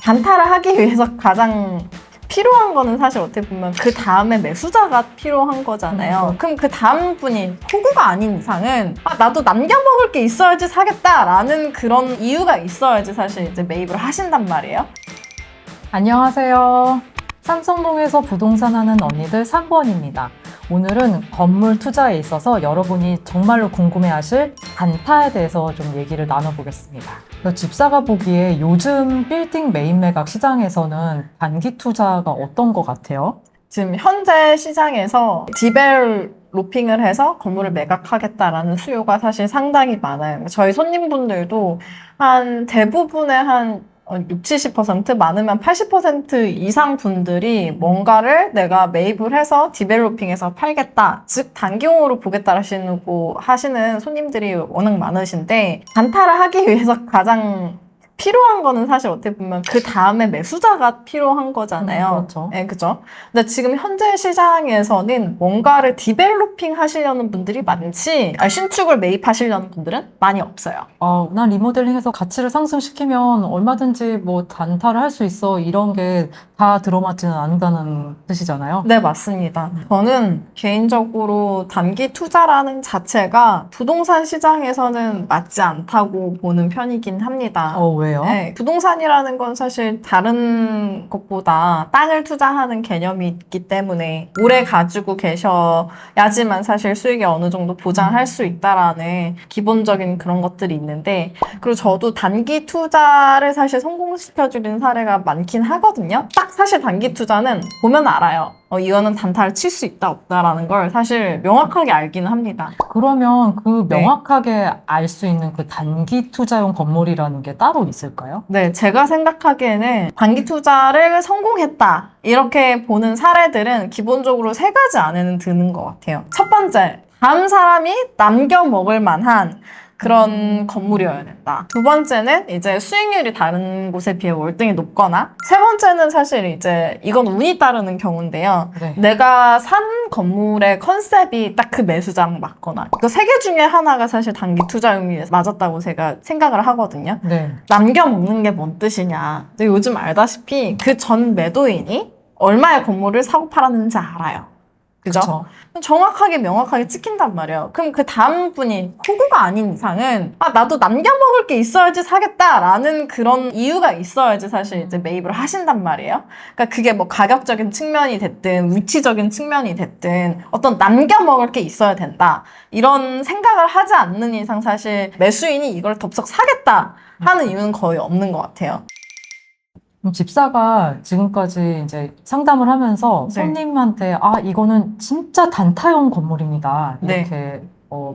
단타를 하기 위해서 가장 필요한 거는 사실 어떻게 보면 그 다음에 매수자가 필요한 거잖아요. 그럼 그 다음 분이 호구가 아닌 이상은 나도 남겨 먹을 게 있어야지 사겠다라는 그런 이유가 있어야지 사실 이제 매입을 하신단 말이에요. 안녕하세요. 삼성동에서 부동산 하는 언니들 3번입니다. 오늘은 건물 투자에 있어서 여러분이 정말로 궁금해하실 단타에 대해서 좀 얘기를 나눠보겠습니다. 집사가 보기에 요즘 빌딩 매입 매각 시장에서는 단기 투자가 어떤 것 같아요? 지금 현재 시장에서 디벨로핑을 해서 건물을 매각하겠다라는 수요가 사실 상당히 많아요. 저희 손님분들도 한 대부분의 한 60-70% 많으면 80% 이상 분들이 뭔가를 내가 매입을 해서 디벨로핑해서 팔겠다, 즉 단기용으로 보겠다 하시는 손님들이 워낙 많으신데, 단타를 하기 위해서 가장 필요한 거는 사실 어떻게 보면 그 다음에 매수자가 필요한 거잖아요. 그렇죠. 네, 그죠? 근데 지금 현재 시장에서는 뭔가를 디벨로핑 하시려는 분들이 많지, 신축을 매입하시려는 분들은 많이 없어요. 난 리모델링해서 가치를 상승시키면 얼마든지 뭐 단타를 할 수 있어, 이런 게 다 들어맞지는 않는다는 뜻이잖아요. 네, 맞습니다. 저는 개인적으로 단기 투자라는 자체가 부동산 시장에서는 맞지 않다고 보는 편이긴 합니다. 왜요? 네, 부동산이라는 건 사실 다른 것보다 땅을 투자하는 개념이 있기 때문에 오래 가지고 계셔야지만 사실 수익이 어느 정도 보장할 수 있다라는 기본적인 그런 것들이 있는데, 그리고 저도 단기 투자를 사실 성공시켜주는 사례가 많긴 하거든요. 딱 사실 단기 투자는 보면 알아요. 이거는 단타를 칠 수 있다 없다라는 걸 사실 명확하게 알기는 합니다. 그러면 그 네. 명확하게 알 수 있는 그 단기 투자용 건물이라는 게 따로 있을까요? 네, 제가 생각하기에는 단기 투자를 성공했다, 이렇게 보는 사례들은 기본적으로 세 가지 안에는 드는 것 같아요. 첫 번째, 다음 사람이 남겨 먹을 만한 그런 건물이어야 된다. 두 번째는 이제 수익률이 다른 곳에 비해 월등히 높거나, 세 번째는 사실 이제 이건 운이 따르는 경우인데요. 네. 내가 산 건물의 컨셉이 딱 그 매수장 맞거나, 그 세 개 중에 하나가 사실 단기 투자용이 맞았다고 제가 생각을 하거든요. 네. 남겨 먹는 게 뭔 뜻이냐. 근데 요즘 알다시피 그 전 매도인이 얼마의 건물을 사고 팔았는지 알아요. 그죠? 그쵸. 정확하게 명확하게 찍힌단 말이에요. 그럼 그 다음 분이 호구가 아닌 이상은 나도 남겨 먹을 게 있어야지 사겠다라는 그런 이유가 있어야지 사실 이제 매입을 하신단 말이에요. 그러니까 그게 뭐 가격적인 측면이 됐든 위치적인 측면이 됐든 어떤 남겨 먹을 게 있어야 된다, 이런 생각을 하지 않는 이상 사실 매수인이 이걸 덥석 사겠다 하는 이유는 거의 없는 것 같아요. 그럼 집사가 지금까지 이제 상담을 하면서 네. 손님한테 이거는 진짜 단타용 건물입니다, 네. 이렇게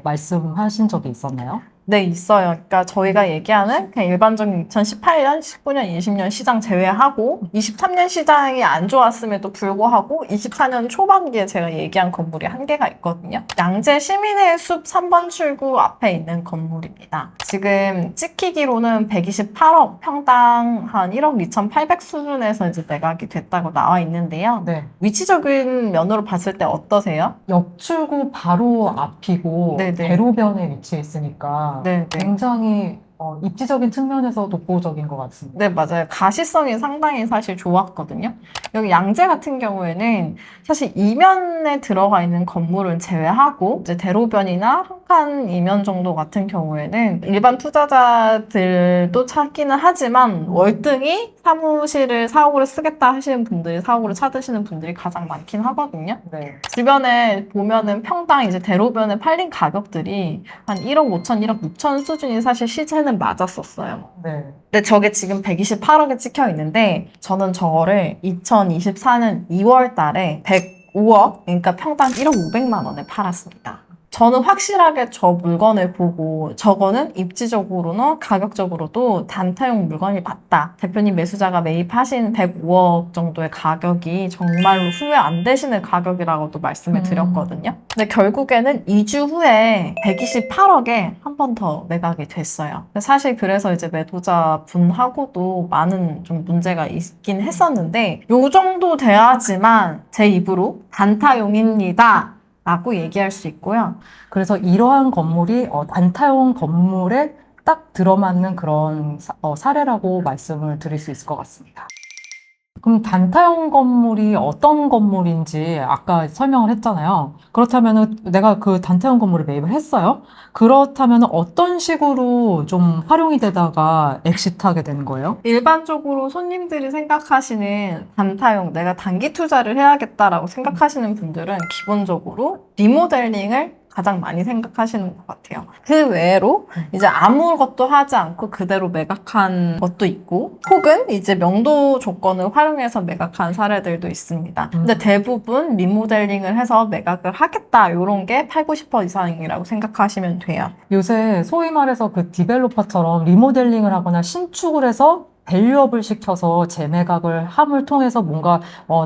말씀하신 적이 있었나요? 네, 있어요. 그러니까 저희가 얘기하는 그냥 일반적인 2018년, 19년, 20년 시장 제외하고 23년 시장이 안 좋았음에도 불구하고 24년 초반기에 제가 얘기한 건물이 한 개가 있거든요. 양재 시민의 숲 3번 출구 앞에 있는 건물입니다. 지금 찍히기로는 128억, 평당 한 1억 2,800 수준에서 이제 매각이 됐다고 나와 있는데요. 네. 위치적인 면으로 봤을 때 어떠세요? 역출구 바로 앞이고 네네. 대로변에 위치해 있으니까 네네. 굉장히 입지적인 측면에서 독보적인 것 같습니다. 네, 맞아요. 가시성이 상당히 사실 좋았거든요. 여기 양재 같은 경우에는 사실 이면에 들어가 있는 건물은 제외하고 이제 대로변이나 한 칸 이면 정도 같은 경우에는 일반 투자자들도 찾기는 하지만 월등히 사무실을 사옥으로 쓰겠다 하시는 분들이, 사옥으로 찾으시는 분들이 가장 많긴 하거든요. 네. 주변에 보면은 평당 이제 대로변에 팔린 가격들이 한 1억 5천, 1억 6천 수준이 사실 시세는 맞았었어요. 네. 근데 저게 지금 128억에 찍혀 있는데, 저는 저거를 2024년 2월 달에 105억, 그러니까 평당 1억 500만 원에 팔았습니다. 저는 확실하게 저 물건을 보고 저거는 입지적으로나 가격적으로도 단타용 물건이 맞다, 대표님 매수자가 매입하신 105억 정도의 가격이 정말로 후회 안 되시는 가격이라고도 말씀을 드렸거든요. 근데 결국에는 2주 후에 128억에 한 번 더 매각이 됐어요. 사실 그래서 이제 매도자 분하고도 많은 좀 문제가 있긴 했었는데, 요 정도 돼야지만 제 입으로 단타용입니다 라고 얘기할 수 있고요. 그래서 이러한 건물이 단타용 건물의 딱 들어맞는 그런 사례라고 말씀을 드릴 수 있을 것 같습니다. 그럼 단타형 건물이 어떤 건물인지 아까 설명을 했잖아요. 그렇다면 내가 그 단타형 건물을 매입을 했어요. 그렇다면 어떤 식으로 좀 활용이 되다가 엑시트하게 되는 거예요? 일반적으로 손님들이 생각하시는 단타용, 내가 단기 투자를 해야겠다라고 생각하시는 분들은 기본적으로 리모델링을 가장 많이 생각하시는 것 같아요. 그 외로 이제 아무것도 하지 않고 그대로 매각한 것도 있고, 혹은 이제 명도 조건을 활용해서 매각한 사례들도 있습니다. 근데 대부분 리모델링을 해서 매각을 하겠다, 이런 게 8, 90% 이상이라고 생각하시면 돼요. 요새 소위 말해서 그 디벨로퍼처럼 리모델링을 하거나 신축을 해서 밸류업을 시켜서 재매각을 함을 통해서 뭔가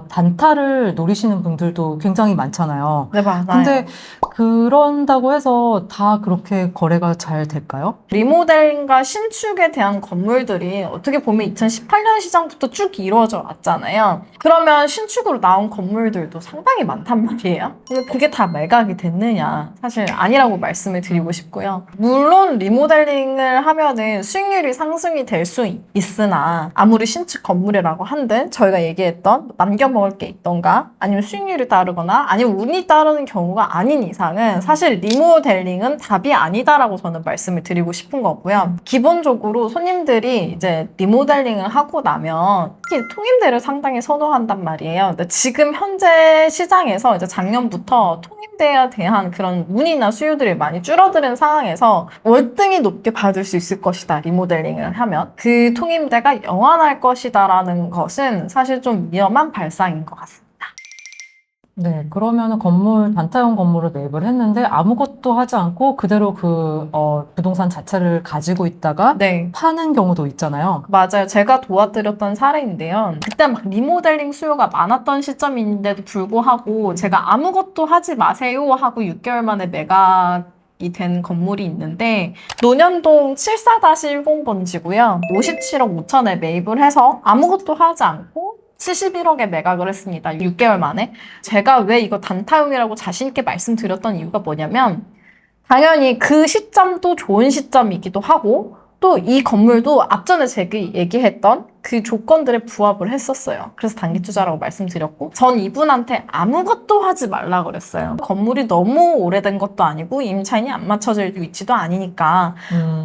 단타를 노리시는 분들도 굉장히 많잖아요. 네, 맞아요. 근데 그런다고 해서 다 그렇게 거래가 잘 될까요? 리모델링과 신축에 대한 건물들이 어떻게 보면 2018년 시장부터 쭉 이루어져 왔잖아요. 그러면 신축으로 나온 건물들도 상당히 많단 말이에요. 근데 그게 다 매각이 됐느냐? 사실 아니라고 말씀을 드리고 싶고요. 물론 리모델링을 하면은 수익률이 상승이 될 수 있으나, 아무리 신축 건물이라고 한들 저희가 얘기했던 남겨먹을 게 있던가, 아니면 수익률이 따르거나, 아니면 운이 따르는 경우가 아닌 이상은 사실 리모델링은 답이 아니다라고 저는 말씀을 드리고 싶은 거고요. 기본적으로 손님들이 이제 리모델링을 하고 나면 특히 통임대를 상당히 선호한단 말이에요. 근데 지금 현재 시장에서 이제 작년부터 통임대에 대한 그런 문의나 수요들이 많이 줄어드는 상황에서 월등히 높게 받을 수 있을 것이다, 리모델링을 하면. 그 통임대가 영원할 것이다라는 것은 사실 좀 위험한 발상인 것 같습니다. 네, 그러면은 단타형 건물을 매입을 했는데 아무것도 하지 않고 그대로 부동산 자체를 가지고 있다가 네. 파는 경우도 있잖아요. 맞아요. 제가 도와드렸던 사례인데요. 그때 막 리모델링 수요가 많았던 시점인데도 불구하고 제가 아무것도 하지 마세요 하고 6개월 만에 매각이 된 건물이 있는데, 논현동 74-10번지고요. 57억 5천에 매입을 해서 아무것도 하지 않고 71억에 매각을 했습니다. 6개월 만에. 제가 왜 이거 단타용이라고 자신 있게 말씀드렸던 이유가 뭐냐면, 당연히 그 시점도 좋은 시점이기도 하고, 또 이 건물도 앞전에 제가 얘기했던 그 조건들에 부합을 했었어요. 그래서 단기 투자라고 말씀드렸고, 전 이분한테 아무것도 하지 말라 그랬어요. 건물이 너무 오래된 것도 아니고 임차인이 안 맞춰질 위치도 아니니까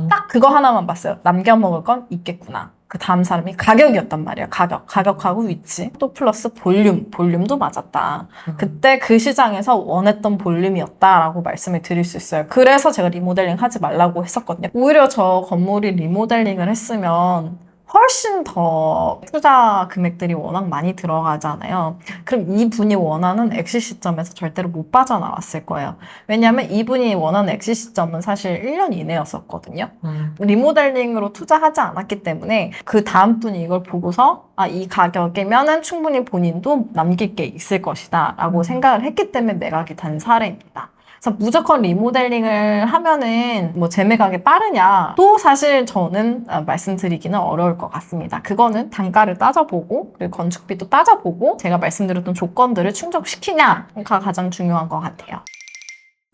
딱 그거 하나만 봤어요. 남겨먹을 건 있겠구나. 그 다음 사람이 가격이었단 말이에요. 가격하고 위치. 또 플러스 볼륨도 맞았다. 그때 그 시장에서 원했던 볼륨이었다라고 말씀을 드릴 수 있어요. 그래서 제가 리모델링 하지 말라고 했었거든요. 오히려 저 건물이 리모델링을 했으면 훨씬 더 투자 금액들이 워낙 많이 들어가잖아요. 그럼 이분이 원하는 엑시 시점에서 절대로 못 빠져나왔을 거예요. 왜냐하면 이분이 원하는 엑시 시점은 사실 1년 이내였었거든요. 리모델링으로 투자하지 않았기 때문에 그 다음 분이 이걸 보고서 이 가격이면은 충분히 본인도 남길 게 있을 것이다 라고 생각을 했기 때문에 매각이 된 사례입니다. 그래서 무조건 리모델링을 하면은 뭐 재매각이 빠르냐, 또 사실 저는 말씀드리기는 어려울 것 같습니다. 그거는 단가를 따져보고, 그리고 건축비도 따져보고, 제가 말씀드렸던 조건들을 충족시키냐가 가장 중요한 것 같아요.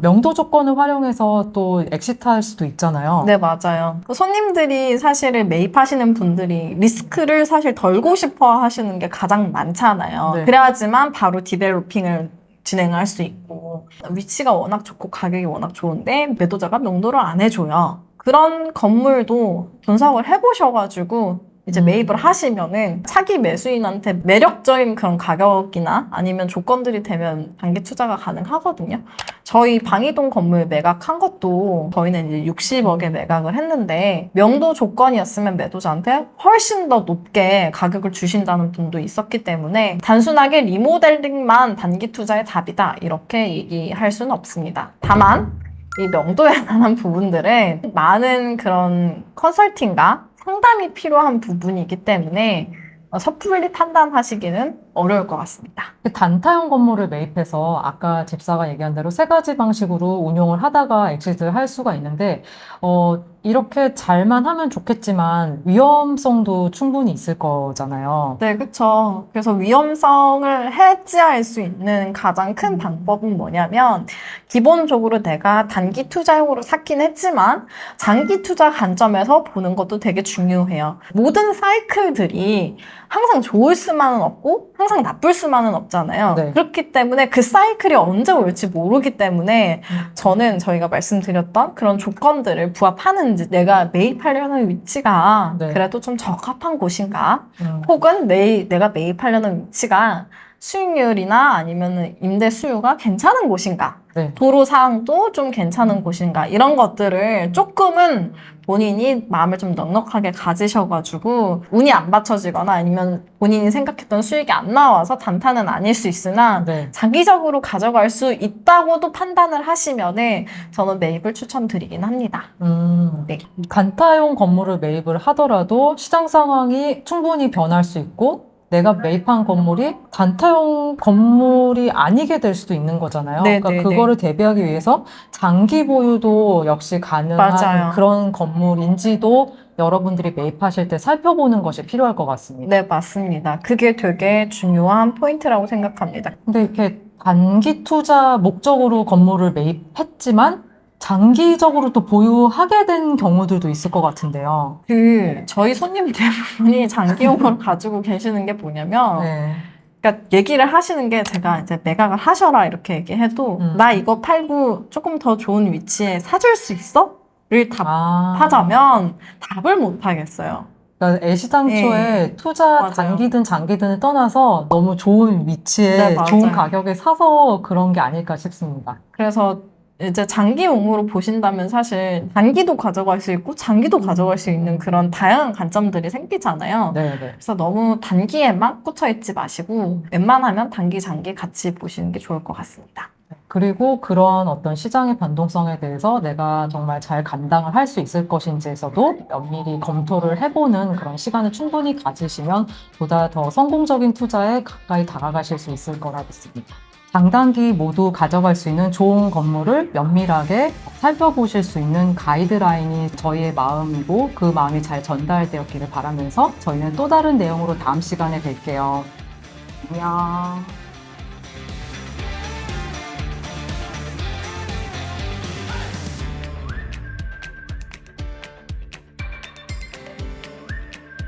명도 조건을 활용해서 또 엑시트할 수도 있잖아요. 네, 맞아요. 손님들이 사실은 매입하시는 분들이 리스크를 사실 덜고 싶어 하시는 게 가장 많잖아요. 네. 그래야지만 바로 디벨로핑을 진행할 수 있고, 위치가 워낙 좋고 가격이 워낙 좋은데 매도자가 명도를 안 해줘요. 그런 건물도 분석을 해보셔가지고 이제 매입을 하시면은 차기 매수인한테 매력적인 그런 가격이나 아니면 조건들이 되면 단기 투자가 가능하거든요. 저희 방이동 건물 매각한 것도 저희는 이제 60억에 매각을 했는데, 명도 조건이었으면 매도자한테 훨씬 더 높게 가격을 주신다는 분도 있었기 때문에 단순하게 리모델링만 단기 투자의 답이다 이렇게 얘기할 수는 없습니다. 다만 이 명도에 관한 부분들은 많은 그런 컨설팅과 상담이 필요한 부분이기 때문에 섣불리 판단하시기는 어려울 것 같습니다. 단타형 건물을 매입해서 아까 집사가 얘기한 대로 세 가지 방식으로 운용을 하다가 엑시트를 할 수가 있는데, 이렇게 잘만 하면 좋겠지만 위험성도 충분히 있을 거잖아요. 네, 그쵸. 그래서 위험성을 해지할 수 있는 가장 큰 방법은 뭐냐면, 기본적으로 내가 단기 투자용으로 샀긴 했지만, 장기 투자 관점에서 보는 것도 되게 중요해요. 모든 사이클들이 항상 좋을 수만은 없고, 항상 나쁠 수만은 없잖아요. 네. 그렇기 때문에 그 사이클이 언제 올지 모르기 때문에, 저는 저희가 말씀드렸던 그런 조건들을 부합하는지, 내가 매입하려는 위치가 네. 그래도 좀 적합한 곳인가, 혹은 내가 매입하려는 위치가 수익률이나 아니면 임대 수요가 괜찮은 곳인가, 네. 도로 상황도 좀 괜찮은 곳인가, 이런 것들을 조금은 본인이 마음을 좀 넉넉하게 가지셔가지고 운이 안 받쳐지거나 아니면 본인이 생각했던 수익이 안 나와서 단타는 아닐 수 있으나 네. 장기적으로 가져갈 수 있다고도 판단을 하시면은 저는 매입을 추천드리긴 합니다. 네. 단타형 건물을 매입을 하더라도 시장 상황이 충분히 변할 수 있고 내가 매입한 건물이 단타형 건물이 아니게 될 수도 있는 거잖아요. 네, 그러니까 네, 그거를 대비하기 위해서 장기 보유도 역시 가능한 맞아요. 그런 건물인지도 여러분들이 매입하실 때 살펴보는 것이 필요할 것 같습니다. 네, 맞습니다. 그게 되게 중요한 포인트라고 생각합니다. 근데 이렇게 단기 투자 목적으로 건물을 매입했지만 장기적으로 또 보유하게 된 경우들도 있을 것 같은데요. 저희 손님 대부분이 장기용으로 가지고 계시는 게 뭐냐면, 네. 그러니까 얘기를 하시는 게 제가 이제 매각을 하셔라 이렇게 얘기해도 나 이거 팔고 조금 더 좋은 위치에 사줄 수 있어? 를 답하자면 답을 못 하겠어요. 그러니까 애시당초에 투자 맞아요. 단기든 장기든을 떠나서 너무 좋은 위치에 네, 맞아요. 좋은 가격에 사서 그런 게 아닐까 싶습니다. 그래서 이제 장기용으로 보신다면 사실 단기도 가져갈 수 있고 장기도 가져갈 수 있는 그런 다양한 관점들이 생기잖아요. 네. 그래서 너무 단기에만 꽂혀 있지 마시고 웬만하면 단기, 장기 같이 보시는 게 좋을 것 같습니다. 그리고 그런 어떤 시장의 변동성에 대해서 내가 정말 잘 감당을 할 수 있을 것인지에서도 면밀히 검토를 해보는 그런 시간을 충분히 가지시면 보다 더 성공적인 투자에 가까이 다가가실 수 있을 거라 믿습니다. 장단기 모두 가져갈 수 있는 좋은 건물을 면밀하게 살펴보실 수 있는 가이드라인이 저희의 마음이고 그 마음이 잘 전달되었기를 바라면서 저희는 또 다른 내용으로 다음 시간에 뵐게요. 안녕.